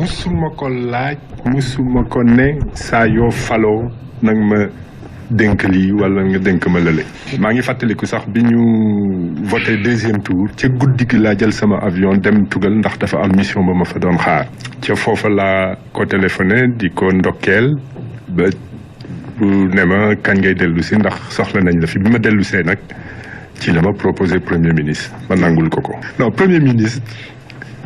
musuma ko laaj musuma ko ne saa yoo faloo nag ma dénk lii wala nga dénk ma lële maa ngi fàttaliku sax bi ñu voté deuxième tour ca guddi gi laa jël sama avion dem tugal ndax dafa am mission ba ma fa doon xaar ca foofa laa ko téléphoné di ko ndokkeel ba bu ne ma kañ ngay dellu si ndax soxla nañ la fi bi ma dellu see nag ci la ma proposé premier ministre ma nangul ko non premier ministre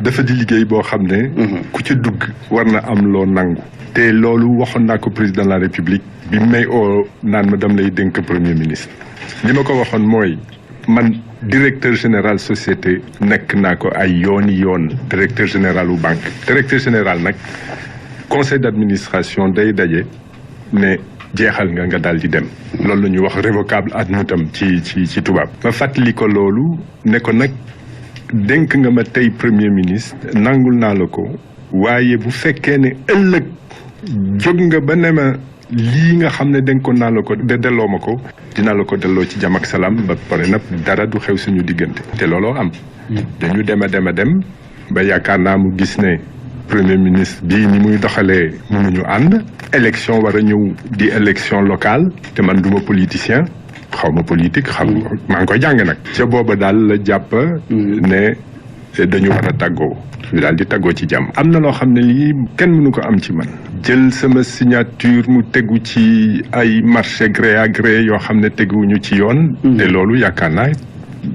dafa di liggéey boo xam ne ku ci dugg war na am loo nangu te loolu waxoon naa ko président de la république bi may oo naan ma dam lay dénk premier ministre li ma ko waxoon mooy man directeur général société nekk naa ko ay yoon directeur général u banque directeur général nag conseil d'administration day daje ne jeexal nga daal di dem loolu la ñuy wax révocable ad nutum ci tubaab ma fàttali ko loolu ne ko nag dénk nga ma tey premier ministre nangul naa la ko waaye bu fekkee ne ëllëg jóg nga ba ne ma lii nga xam ne dénkoon naa la ko delloo ma ko dinaa la ko delloo ci jàmm ak salaam ba pare nag dara du xew suñu diggante te looloo am dañu dem ba yaakaar naa mu gis ne premier ministre bii ni muy doxalee mënuñu ànd élection war a ñëw di élection locale te man duma politicien xaw ma politique maa ngi koy jàng nag ca booba daal la jàpp ne dañu war a tàggoo ñu daal di tàggoo ci jàmm am na loo xam ne lii kenn mënu ko am ci man jël sama signature mu tegu ci ay marché gré à gré yoo xam ne teguwuñu ci yoon te loolu yaakaar naa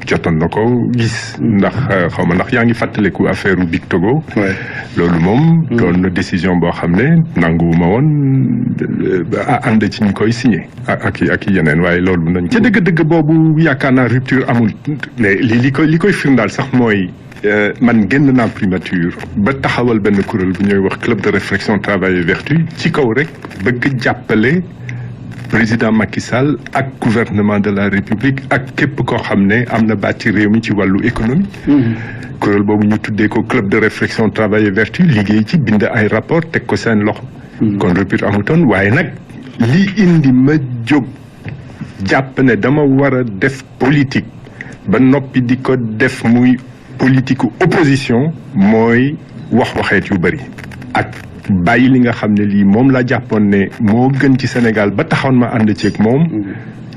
jotoon na ko gis ndax xaw ma ndax yaa ngi fàttaliku affaire u Big Togo loolu moom doon na décision boo xam ne nanguwuma woon ànd ci ñu koy signé ak yeneen waaye loolu nañ ca dëgg-dëgg boobu yaakaar naa rupture amul mais li koy firndaal sax mooy man génn naa primature ba taxawal benn kuréel bu ñuy wax club de réflexion travail et vertu ci kaw rek bëgg jàppale président Macky Sall ak gouvernement de la République ak képp koo xam ne am na baat ci réew mi ci wàllu économie kuréel boobu ñu tuddee ko club de réflexion travail et vertu liggéey ci bind ay rapport teg ko seen loxo kon rupture amutoon waaye nag li indi ma jóg jàpp ne dama war a def politique ba noppi di ko def muy politique opposition mooy waxeet yu bëri ak bàyyi li nga xam ne lii moom laa jàppoon ne moo gën ci Sénégal ba taxoon ma ànd ceeg moom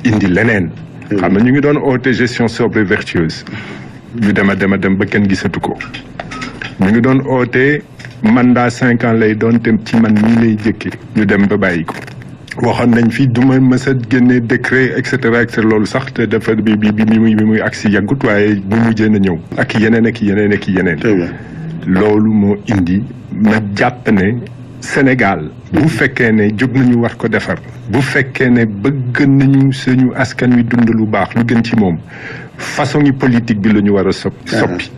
indi leneen xam na ñu ngi doon oote gestion sobre et vertueuse ñu dem ba kenn gisatu ko ñu ngi doon oote mandat 5 ans lay doon te ci man mii lay jëkke ñu dem ba bàyyi ko waxoon nañ fi duma mës a génne décret et cetera loolu sax te dafa bi muy agsi yàggut waaye bu mujjee na ñëw ak yeneen loolu moo indi ma jàpp ne Sénégal bu fekkee ne jóg nañu war ko defar bu fekkee ne bëgg nañu suñu askan wi dund lu baax lu gën ci moom façon yi politique bi la ñu war a soppi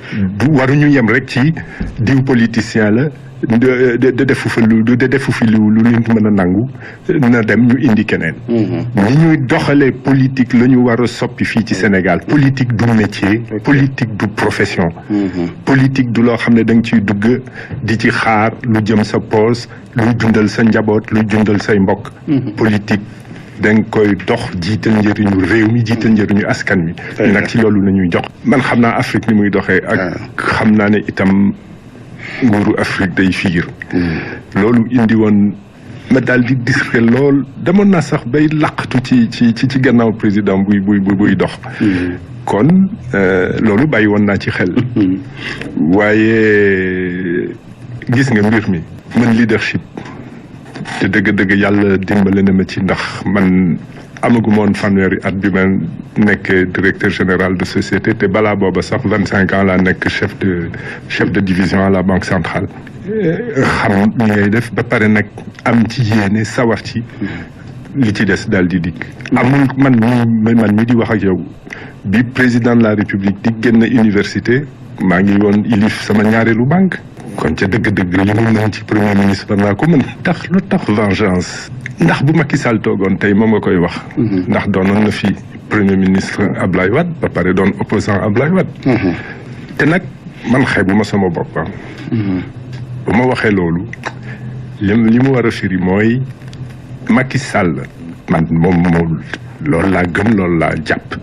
waruñu yem rek ci diw politicien la defu fi lu nit mën a nangu na dem ñu indi keneen ni ñuy doxalee politique la ñu war a soppi fii ci Sénégal politique du métier politique du profession politique du loo xam ne da nga ciy dugg di ci xaar lu jëm sa poos luy dundal sa njaboot luy dundal say mbokk politique da nga koy dox jiital njëriñu réew mi jiital njëriñu askan wi nag ci loolu la ñuy jox man xam naa Afrique ni muy doxee ak xam naa ne itam nguuru Afrique day fiir loolu indi woon ma daal di discret lool demoon naa sax bay laqatu ci gannaaw président buy dox kon loolu bàyyi woon naa ci xel waaye gis nga mbir mi man leadership te dëgg-dëgg yàlla dimbale na ma ci ndax man amaguma woon fanweeri at bi ma nekk directeur général de société te balaa booba sax 25 ans laa nekk chef de division à la banque centrale xam ni ngay def ba pare nag am ci yéene sawar ci li ci des daal di dikk amul man mi di wax ak yow bi président de la république di génn université maa ngi woon ilif sama ñaareelu banque kon ca dëgg-dëgg li mu mën ci premier ministre war naa ko mën lu tax vengeance ndax bu Macky Sall toogoon tey moom nga koy wax ndax doonoon na fi premier ministre Ablaye Wade ba pare doon opposant Ablaye Wade te nag man xeebu ma sama bopp bu ma waxee loolu li mu war a firi mooy Macky Sall man moom loolu laa gëm loolu laa jàpp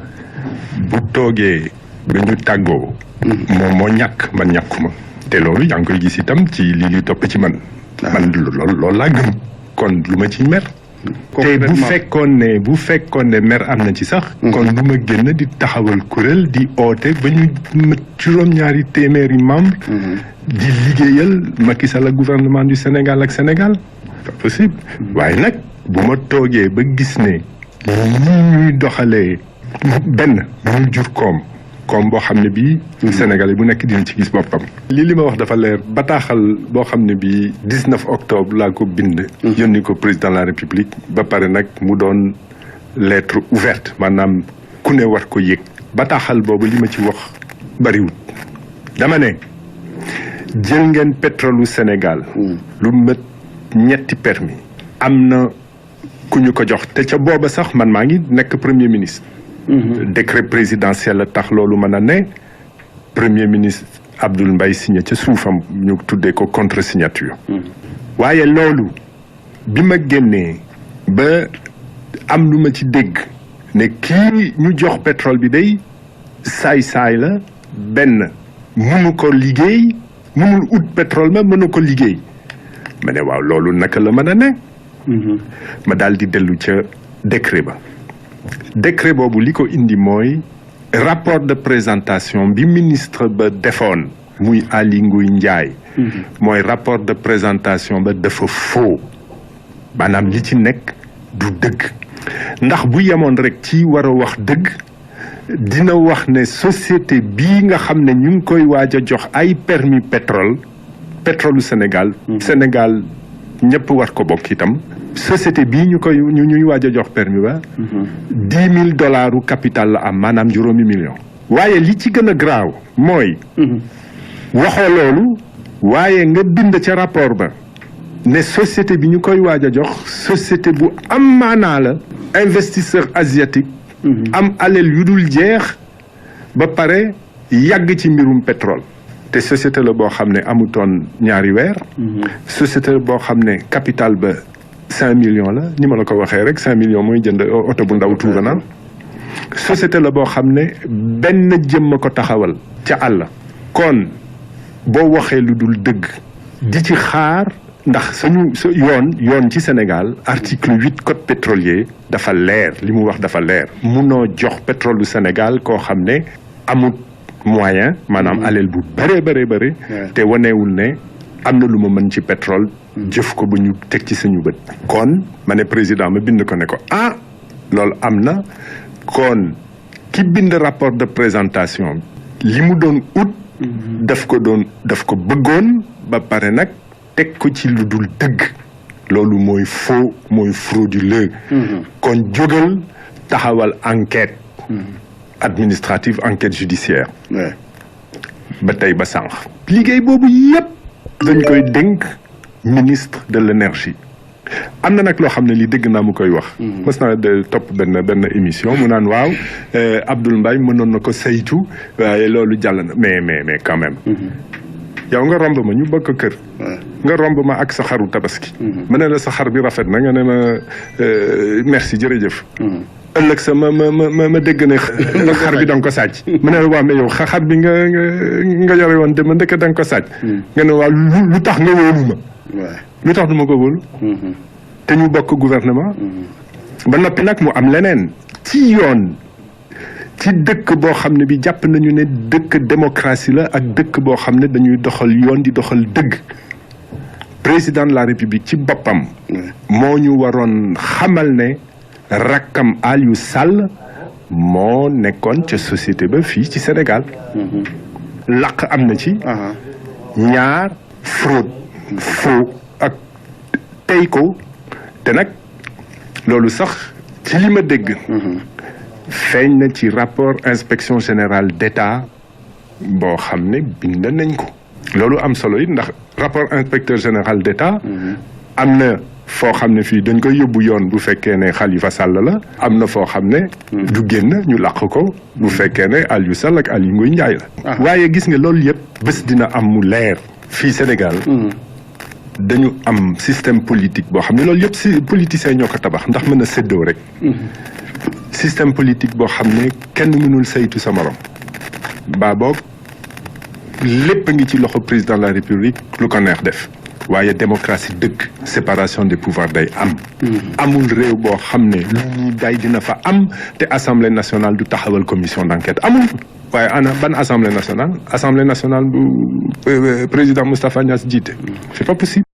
bu toogee ba ñu tàggoo moom moo ñàkk man ñàkkuma te loolu yaa ngi koy gis itam ci li topp ci man loolu laa gëm kon lu ma ciy mer te bu fekkoon ne mer am na ci sax kon lu ma génn di taxawal kuréel di oote ba ñu juróom-ñaari téeméeri membre di liggéeyal Macky Sall ak gouvernement du Sénégal ak Sénégal pas possible waaye nag bu ma toogee ba gis ne ñuy doxalee benn muy jur koom boo xam ne bii Sénégalais bu nekk dina ci gis boppam li ma wax dafa leer bataaxal boo xam ne bii 19 octobre laa ko bind yónni ko président de la République ba pare nag mu doon lettre ouverte maanaam ku ne war ko yëg bataaxal boobu li ma ci wax bariwut dama ne jël ngeen pétrole Sénégal lu mat ñetti permis am na ku ñu ko jox te ca booba sax man maa ngi nekk premier ministre décret présidentiel la tax loolu mën a ne premier ministre Abdoul Mbaye signé ca suufam ñu tuddee ko contre signature waaye loolu bi ma génnee ba am lu ma ci dégg ne kii ñu jox pétrole bi day saay-saay la benn mënu ko liggéey mënul ut pétrole ma mënu ko liggéey ma ne waaw loolu naka la mën a ne ma daal di dellu ca décret ba décret boobu li ko indi mooy rapport de présentation bi ministre ba defoon muy Aly Ngouille Ndiaye mooy rapport de présentation ba dafa faux maanaam li ci nekk du dëgg ndax bu yemoon rek ci war a wax dëgg dina wax ne société bii nga xam ne ñu ngi koy waaj a jox ay permis pétrole Sénégal Sénégal ñëpp war ko bokk itam société bii ñuy waaj a jox permis ba $10,000 capital la am maanaam juróomi million waaye li ci gën a graaw mooy waxoo loolu waaye nga bind ca rapport ba ne société bi ñu koy waaj a jox société bu am maanaa la investisseur asiatique am alal yu dul jeex ba pare yàgg ci mbirum pétrole te société la boo xam ne amutoon ñaari weer société la boo xam ne capital ba 5 millions la ni ma la ko waxee rek 5 millions mooy jënd oto bu ndaw tuuba naan société la boo xam ne benn jëmm ko taxawal ca àll kon boo waxee lu dul dëgg di ci xaar ndax yoon ci Sénégal article 8 code pétrolier dafa leer li mu wax dafa leer munoo jox pétrole du Sénégal koo xam ne amut moyen maanaam alal bu bëree te waneewul ne am na lu ma mën ci pétrole jëf ko ba ñu teg ci suñu bët kon ma ne président ma bind ko ne ko loolu am na kon ki bind rapport de présentation li mu doon ut daf ko bëggoon ba pare nag teg ko ci lu dul dëgg loolu mooy faux mooy frauduleux kon jógal taxawal enquête administrative enquête judiciaire ba tey ba sànq liggéey boobu yépp dañ koy dénk ministre de l'énergie am na nag loo xam ne li dégg naa mu koy wax mës naa topp benn émission mu naan waaw Abdoul Mbaye mënoon na ko saytu waaye loolu jàll na mais quand même yow nga romb ma ñu bokk kër nga romb ma ak sa xaru tabaski ma ne la sa xar bi rafet na nga ne ma merci jërëjëf ëllëg sa ma dégg ne xar bi da nga ko sàcc ma ne la waaw mais yow xar bi nga yore woon dama ndëkk da nga ko sàcc nga ne waaw lu tax nga wóolu ma lu tax du ma ko wóolu te ñu bokk gouvernement ba noppi nag mu am leneen ci yoon ci dëkk boo xam ne bi jàpp nañu ne dëkk démocratie la ak dëkk boo xam ne dañuy doxal yoon di doxal dëgg président de la république ci boppam moo ñu waroon xamal ne rakkam Aliou Sall moo nekkoon ca société ba fii ci Sénégal laq am na ci ñaar fraude faux ak tey ko te nag loolu sax ci li ma dégg feeñ na ci rapport inspection générale d'État boo xam ne bind nañ ko loolu am solo it ndax rapport inspecteur général d'État am na foo xam ne fii dañ koy yóbbu yoon bu fekkee ne Khalifa Sall la am na foo xam ne du génn ñu làq ko bu fekkee ne Aliou Sall ak Aly Ngouille Ndiaye la waaye gis nga loolu yëpp bés dina am mu leer fii Sénégal dañu am système politique boo xam ne loolu yëpp si politiciens ñoo ko tabax ndax mën a séddoo rek système politique boo xam ne kenn mënul saytu sa morom baa boog lépp ngi ci loxo président de la république lu ko neex def waaye démocratie dëgg séparation des pouvoirs day am amul réew boo xam ne lu ñuy day dina fa am te assemblée nationale du taxawal commission d'enquête amul waaye ana ban assemblée nationale bu président Moustapha Niasse jiite c'est pas possible